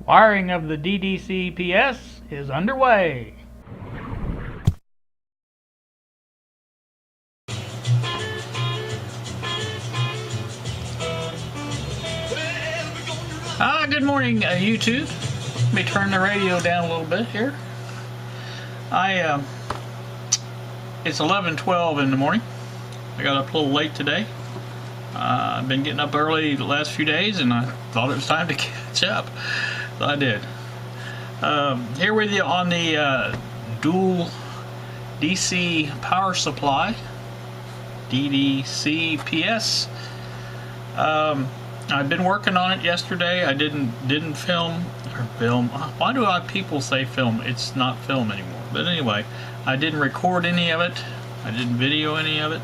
Wiring of the DDC PS is underway. Good morning, YouTube. Let me turn the radio down a little bit here. It's 11:12 in the morning. I got up a little late today. I've been getting up early the last few days, and I thought it was time to catch up. So I did. Here with you on the dual DC power supply, DDC PS. I've been working on it yesterday. I didn't film. Why do people say film? It's not film anymore. But anyway, I didn't record any of it. I didn't video any of it.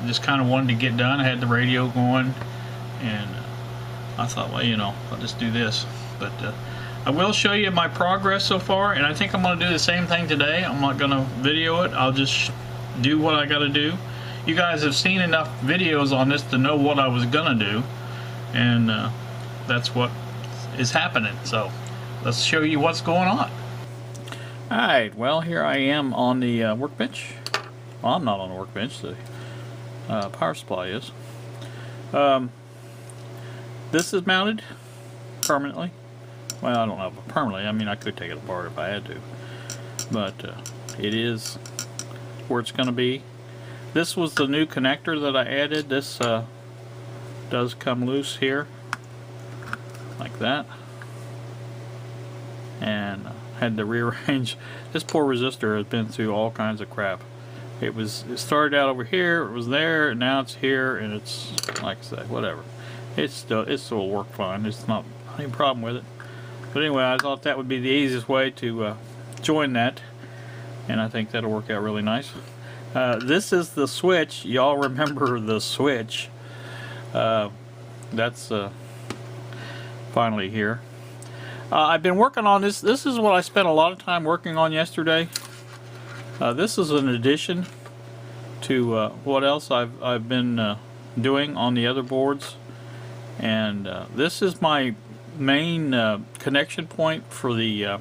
Just kind of wanted to get done. I had the radio going, and I thought, well, I'll just do this. But I will show you my progress so far, and I think I'm going to do the same thing today. I'm not going to video it. I'll just do what I got to do. You guys have seen enough videos on this to know what I was going to do, and that's what is happening. So let's show you what's going on. Alright, well, here I am on the workbench. Well, I'm not on the workbench. The power supply is. This is mounted permanently. Well, I don't know if permanently. I mean, I could take it apart if I had to. But it is where it's going to be. This was the new connector that I added. This does come loose here, like that. And had to rearrange. This poor resistor has been through all kinds of crap. It started out over here, it was there, and now it's here, and it's, like I said, whatever. It still work fine. It's not any problem with it. But anyway, I thought that would be the easiest way to join that, and I think that'll work out really nice. This is the switch. Y'all remember the switch. That's finally here. I've been working on this. This is what I spent a lot of time working on yesterday. This is an addition to what else I've been doing on the other boards, and this is my main connection point for the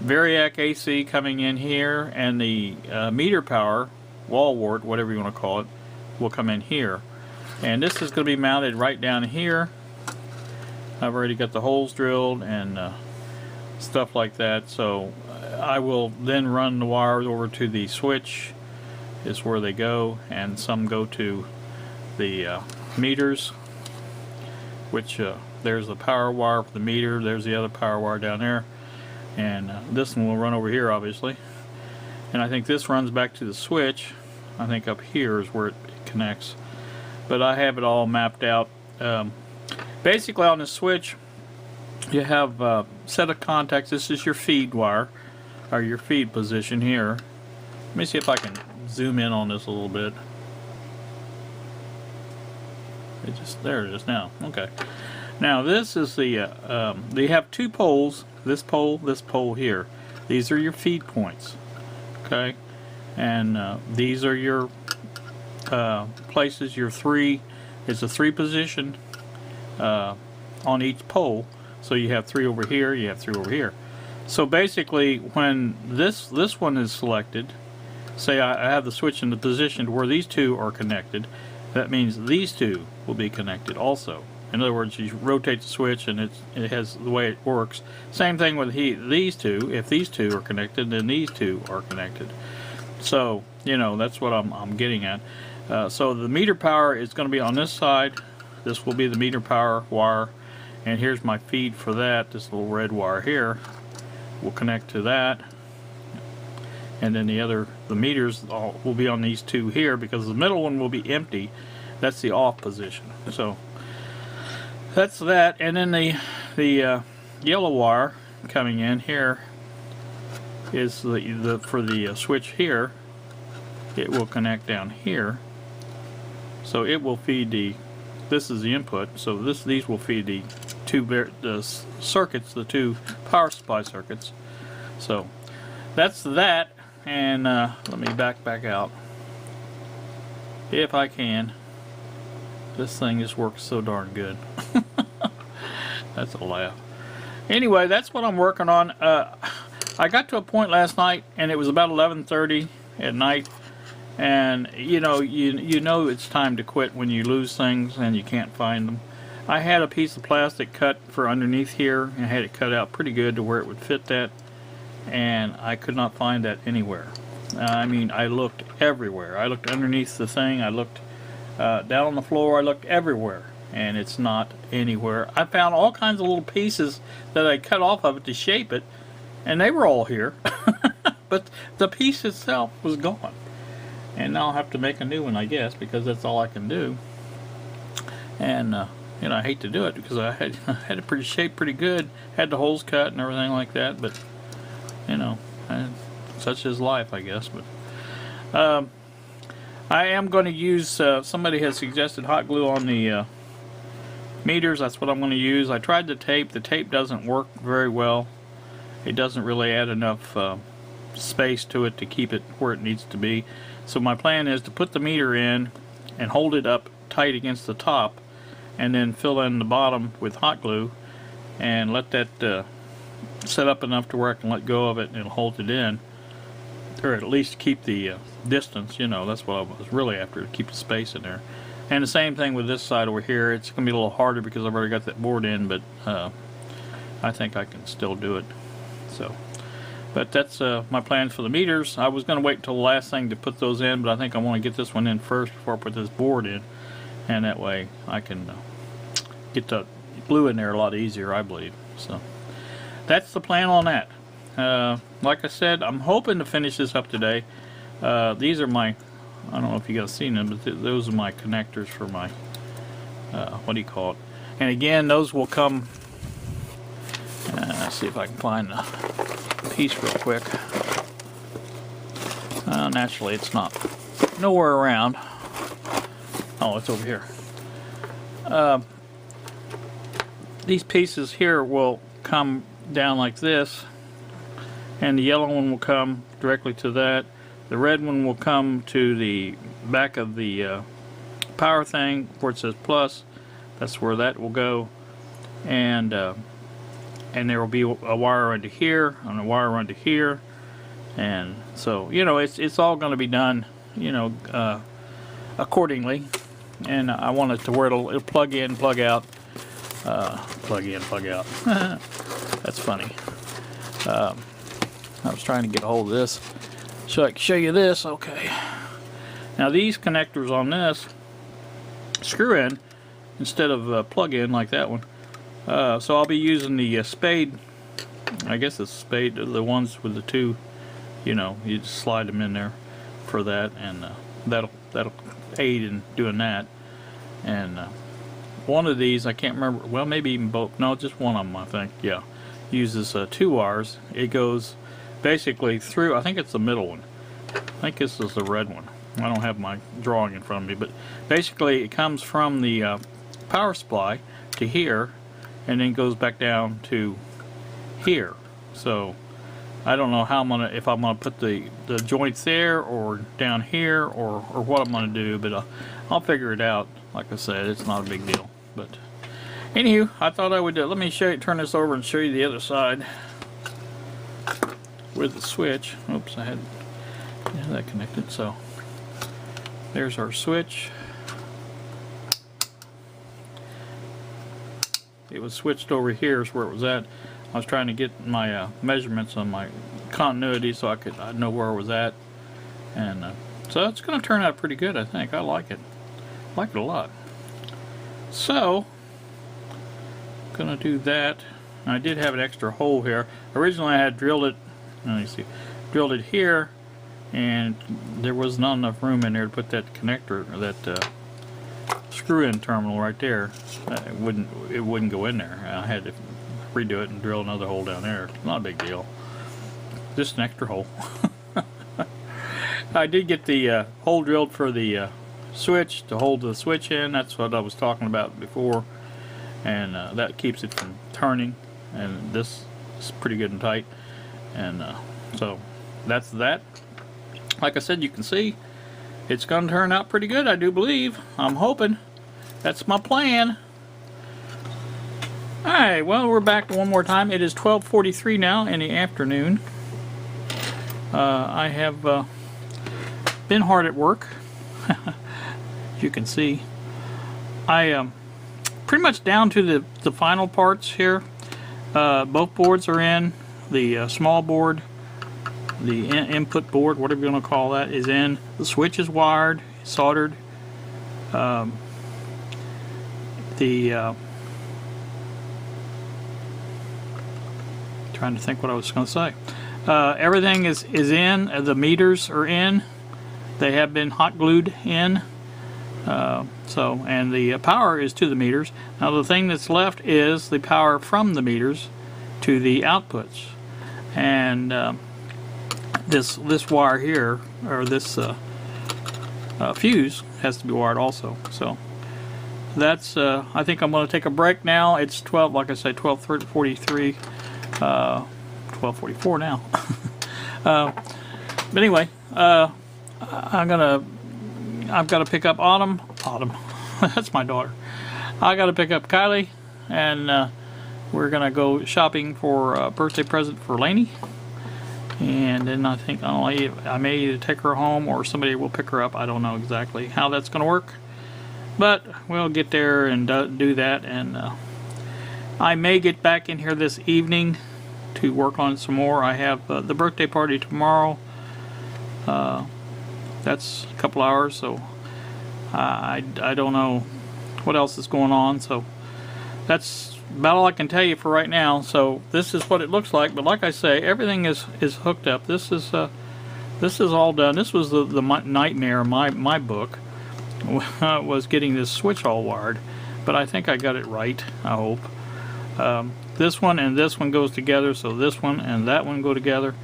Variac AC coming in here, and the meter power wall wart, whatever you want to call it, will come in here. And this is going to be mounted right down here. I've already got the holes drilled and stuff like that, so I will then run the wires over to the switch, is where they go, and some go to the meters, which there's the power wire for the meter, there's the other power wire down there, and this one will run over here, obviously. And I think this runs back to the switch. I think up here is where it connects, but I have it all mapped out. Basically, on the switch, you have a set of contacts. This is your feed wire, or your feed position here. Let me see if I can zoom in on this a little bit. There it is now. Okay. Now this is the you have two poles. This pole here. These are your feed points. Okay, and these are your places. Your three. It's a 3-position on each pole. So you have 3 over here. You have 3 over here. So basically, when this one is selected, say I have the switch in the position where these two are connected, that means these two will be connected also. In other words, you rotate the switch and it has the way it works. Same thing with these two. If these two are connected, then these two are connected. So, that's what I'm getting at. So the meter power is going to be on this side. This will be the meter power wire. And here's my feed for that. This little red wire here will connect to that. And then the meters will be on these two here, because the middle one will be empty. That's the off position. So that's that. And then the yellow wire coming in here is for the switch here. It will connect down here. So it will feed this is the input. So these will feed the circuits, the two power supply circuits. So that's that. And let me back out if I can. This thing just works so darn good. That's a laugh. Anyway, that's what I'm working on. I got to a point last night, and it was about 11:30 at night, and you know it's time to quit when you lose things and you can't find them. I had a piece of plastic cut for underneath here, and I had it cut out pretty good to where it would fit that, and I could not find that anywhere. I mean, I looked everywhere. I looked underneath the thing, I looked down on the floor, I looked everywhere, and it's not anywhere. I found all kinds of little pieces that I cut off of it to shape it, and they were all here, but the piece itself was gone. And now I'll have to make a new one, I guess, because that's all I can do. And you know, I hate to do it because I had it pretty shaped pretty good, had the holes cut and everything like that, but you know, such is life, I guess. But I am going to use, somebody has suggested hot glue on the meters. That's what I'm going to use. I tried the tape. The tape doesn't work very well. It doesn't really add enough space to it to keep it where it needs to be. So my plan is to put the meter in and hold it up tight against the top, and then fill in the bottom with hot glue and let that set up enough to where I can let go of it and it'll hold it in, or at least keep the distance. You know, that's what I was really after, to keep the space in there. And the same thing with this side over here. It's going to be a little harder because I've already got that board in, but I think I can still do it. So, but that's my plan for the meters. I was going to wait until the last thing to put those in, but I think I want to get this one in first before I put this board in, and that way I can get the glue in there a lot easier, I believe. So that's the plan on that. Like I said, I'm hoping to finish this up today. These are my, I don't know if you guys seen them, but those are my connectors for my what do you call it? And again, those will come, let's see if I can find the piece real quick. Naturally it's not nowhere around. Oh, it's over here. These pieces here will come down like this, and the yellow one will come directly to that. The red one will come to the back of the power thing where it says plus. That's where that will go, and there will be a wire under here and a wire under here, and so you know it's all going to be done, you know, accordingly. And I want it to where it'll plug in, plug out, plug in, plug out. That's funny. I was trying to get a hold of this so I can show you this. Okay. Now these connectors on this screw in instead of plug in like that one. So I'll be using the spade. I guess it's spade, the ones with the two. You know, you just slide them in there for that, and that'll aid in doing that. And one of these, I can't remember, well maybe even both, no, just one of them I think, yeah, uses 2 wires. It goes basically through, I think it's the middle one, I think this is the red one, I don't have my drawing in front of me, but basically it comes from the power supply to here and then goes back down to here. So I don't know how I'm gonna, if I'm gonna put the joints there or down here or what I'm gonna do, but I'll figure it out. Like I said, it's not a big deal. But anywho, I thought I would let me show you, turn this over and show you the other side with the switch. Oops, I had that connected. So there's our switch. It was switched over here is where it was at. I was trying to get my measurements on my continuity so I'd know where I was at, and so it's going to turn out pretty good. I think I like it. I like it a lot. So I'm going to do that. I did have an extra hole here. Originally I had drilled it. Let me see. Drilled it here, and there was not enough room in there to put that connector, or that screw-in terminal right there. It wouldn't go in there. I had to redo it and drill another hole down there. Not a big deal. Just an extra hole. I did get the hole drilled for the switch to hold the switch in. That's what I was talking about before, and that keeps it from turning, and this is pretty good and tight, and so that's that. Like I said, you can see it's going to turn out pretty good, I do believe. I'm hoping. That's my plan. Alright, well, we're back one more time. It is 12:43 now in the afternoon. I have been hard at work. As you can see. I am pretty much down to the final parts here. Both boards are in. The small board, the input board, whatever you want to call that, is in. The switch is wired, soldered. Trying to think what I was going to say. Everything is in. The meters are in. They have been hot glued in. And the power is to the meters. Now the thing that's left is the power from the meters to the outputs. And this wire here, or this fuse, has to be wired also. So that's I think I'm going to take a break now. It's 12, like I said, 12:43, 12:44 now. But anyway, I've got to pick up Autumn. That's my daughter. I got to pick up Kylie, and we're gonna go shopping for a birthday present for Lainey. And then I think I may either take her home or somebody will pick her up. I don't know exactly how that's gonna work, but we'll get there and do that. And I may get back in here this evening to work on some more. I have the birthday party tomorrow. That's a couple hours, so I don't know what else is going on. So that's about all I can tell you for right now. So this is what it looks like. But like I say, everything is hooked up. This is all done. This was the nightmare of my book, was getting this switch all wired. But I think I got it right, I hope. This one and this one goes together, so this one and that one go together.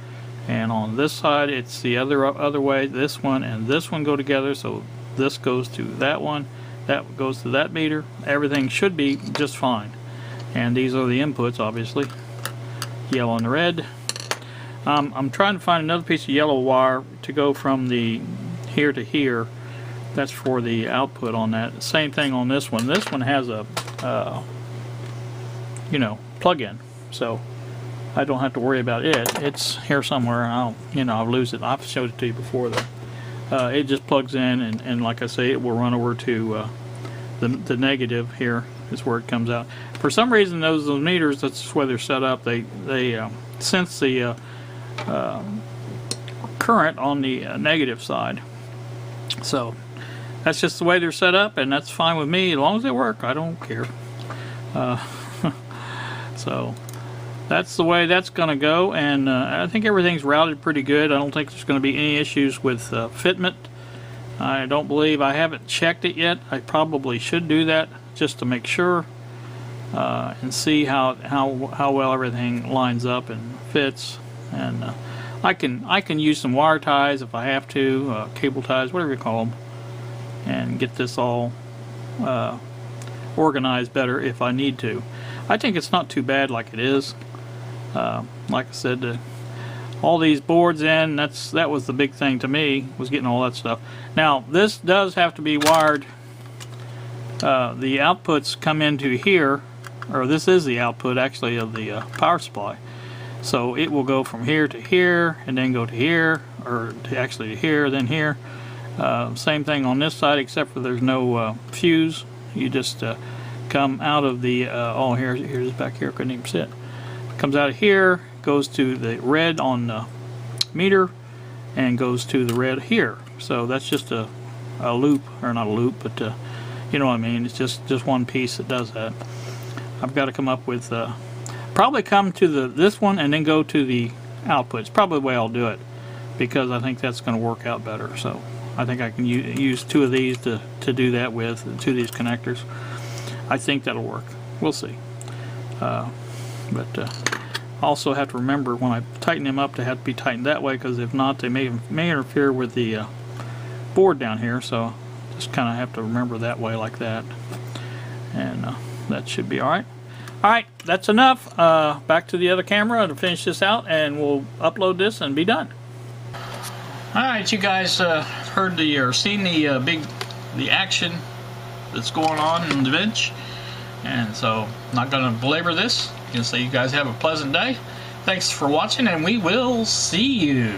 And on this side, it's the other way. This one and this one go together, so this goes to that one, that goes to that meter. Everything should be just fine. And these are the inputs, obviously. Yellow and the red. I'm trying to find another piece of yellow wire to go from the here to here. That's for the output on that. Same thing on this one. This one has a plug-in, so I don't have to worry about it. It's here somewhere. I'll lose it. I've showed it to you before though. It just plugs in, and like I say, it will run over to the negative. Here is where it comes out. For some reason, those meters, that's the way they're set up. They sense the current on the negative side. So that's just the way they're set up, and that's fine with me as long as they work. I don't care. So that's the way that's going to go, and I think everything's routed pretty good. I don't think there's going to be any issues with fitment. I don't believe, I haven't checked it yet. I probably should do that just to make sure and see how well everything lines up and fits. And I can use some wire ties if I have to, cable ties, whatever you call them, and get this all organized better if I need to. I think it's not too bad like it is. Like I said, all these boards in, that was the big thing to me, was getting all that stuff. Now this does have to be wired. The outputs come into here, or this is the output actually of the power supply. So it will go from here to here, and then go to here, or actually to here, then here. Same thing on this side, except for there's no fuse. You just come out of the here's back here. Couldn't even sit. Comes out of here, goes to the red on the meter, and goes to the red here. So that's just a loop, or not a loop, but you know what I mean. It's just one piece that does that. I've got to come up with probably come to this one and then go to the output. It's probably the way I'll do it, because I think that's going to work out better. So I think I can use two of these to do that with, two of these connectors. I think that'll work. We'll see. But also have to remember when I tighten them up, they have to be tightened that way, because if not, they may interfere with the board down here. So just kind of have to remember that way, like that, and that should be all right. All right, that's enough. Back to the other camera to finish this out, and we'll upload this and be done. All right, you guys heard or seen the action that's going on in the bench. And so I'm not going to belabor this. I'm going to say you guys have a pleasant day. Thanks for watching, and we will see you.